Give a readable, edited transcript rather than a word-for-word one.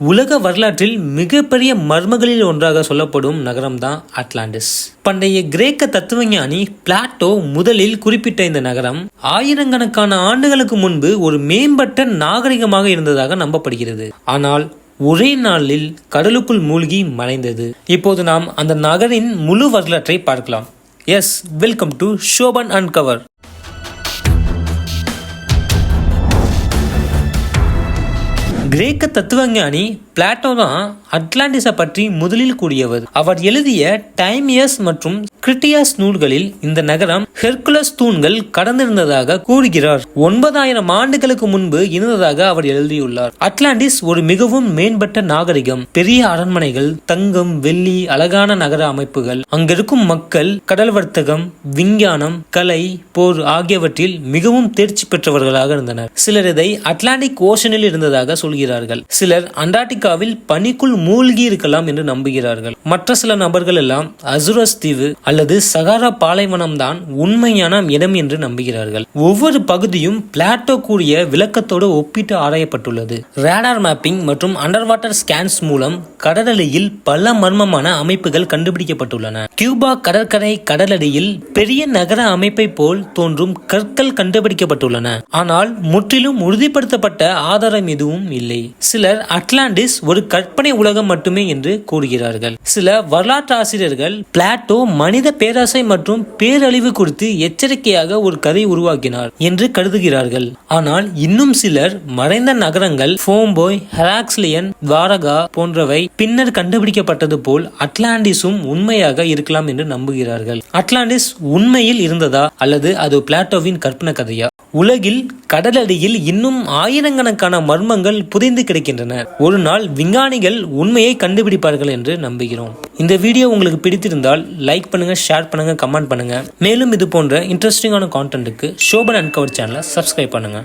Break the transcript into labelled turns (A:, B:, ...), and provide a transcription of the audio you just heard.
A: உலக வரலாற்றில் மிகப்பெரிய மர்மங்களில் ஒன்றாக சொல்லப்படும் நகரம் தான் அட்லாண்டிஸ். பண்டைய கிரேக்க தத்துவஞானி பிளாட்டோ முதலில் குறிப்பிட்ட இந்த நகரம் ஆயிரக்கணக்கான ஆண்டுகளுக்கு முன்பு ஒரு மேம்பட்ட நாகரிகமாக இருந்ததாக நம்பப்படுகிறது. ஆனால் ஒரே நாளில் கடலுக்குள் மூழ்கி மறைந்தது. இப்போது நாம் அந்த நகரின் முழு வரலாற்றை பார்க்கலாம். Yes, welcome to Shoban uncover. கிரேக்க தத்துவஞானி பிளாட்டோ தான் அட்லாண்டிஸை பற்றி முதலில் கூறியவர். அவர் எழுதிய டைமியஸ் மற்றும் கிரிட்டியாஸ் நூல்களில் இந்த நகரம் ஹெர்குலஸ் தூண்கள் கடந்திருந்ததாக கூறுகிறார். 9000 ஆண்டுகளுக்கு முன்பு இருந்ததாக அவர் எழுதியுள்ளார். அட்லாண்டிஸ் ஒரு மிகவும் மேம்பட்ட நாகரிகம். பெரிய அரண்மனைகள், தங்கம், வெள்ளி, அழகான நகர அமைப்புகள், அங்கிருக்கும் மக்கள் கடல் வர்த்தகம், விஞ்ஞானம், கலை, போர் ஆகியவற்றில் மிகவும் தேர்ச்சி பெற்றவர்களாக இருந்தனர். சிலர் இதை அட்லாண்டிக் ஓஷனில் இருந்ததாக சொல்கிறார்கள். சிலர் அண்டார்டிகாவில் பனிக்குள் மூழ்கி இருக்கலாம் என்று நம்புகிறார்கள். மற்ற சில நபர்கள் எல்லாம் அசுரஸ் தீவு அல்லது சகாரா பாலைவனம் தான் உண்மையான இடம் என்று நம்புகிறார்கள். ஒவ்வொரு பகுதியும் பிளாட்டோ கூறிய விளக்கத்தோடு ஒப்பிட்டு ஆராயப்பட்டுள்ளது. ரேடார் மேப்பிங் மற்றும் அண்டர் வாட்டர் ஸ்கேன்ஸ் மூலம் கடலடியில் பல மர்மமான அமைப்புகள் கண்டுபிடிக்கப்பட்டுள்ளன. கியூபா கடற்கரை கடலடியில் பெரிய நகர அமைப்பை போல் தோன்றும் கற்கள் கண்டுபிடிக்கப்பட்டுள்ளன. ஆனால் முற்றிலும் உறுதிப்படுத்தப்பட்ட ஆதாரம் எதுவும் இல்லை. சிலர் அட்லாண்டிஸ் ஒரு கற்பனை உலகம் மட்டுமே என்று கூறுகிறார்கள். சில வரலாற்று ஆசிரியர்கள் பிளாட்டோ மனித பேராசை மற்றும் பேரழிவு குறித்து எச்சரிக்கையாக ஒரு கதை உருவாக்கினார் என்று கருதுகிறார்கள். ஆனால் இன்னும் சிலர் மறைந்த நகரங்கள் ஃபோம்போய், ஹெராக்ஸ்லியன், துவாரகா போன்றவை பின்னர் கண்டுபிடிக்கப்பட்டது போல் அட்லாண்டிஸும் உண்மையாக இருக்கலாம் என்று நம்புகிறார்கள். அட்லாண்டிஸ் உண்மையில் இருந்ததா அல்லது அது பிளாட்டோவின் கற்பனை கதையா? உலகில் கடலடியில் இன்னும் ஆயிரக்கணக்கான மர்மங்கள் புதைந்து கிடக்கின்றன. ஒரு நாள் விஞ்ஞானிகள் உண்மையை கண்டுபிடிப்பார்கள் என்று நம்புகிறோம். இந்த வீடியோ உங்களுக்கு பிடித்திருந்தால் லைக் பண்ணுங்க, ஷேர் பண்ணுங்க, கமெண்ட் பண்ணுங்க. மேலும் இது போன்ற இன்ட்ரெஸ்டிங்கான கான்டென்ட்டுக்கு ஷோபன் அன்கவர் சேனலை சப்ஸ்கிரைப் பண்ணுங்க.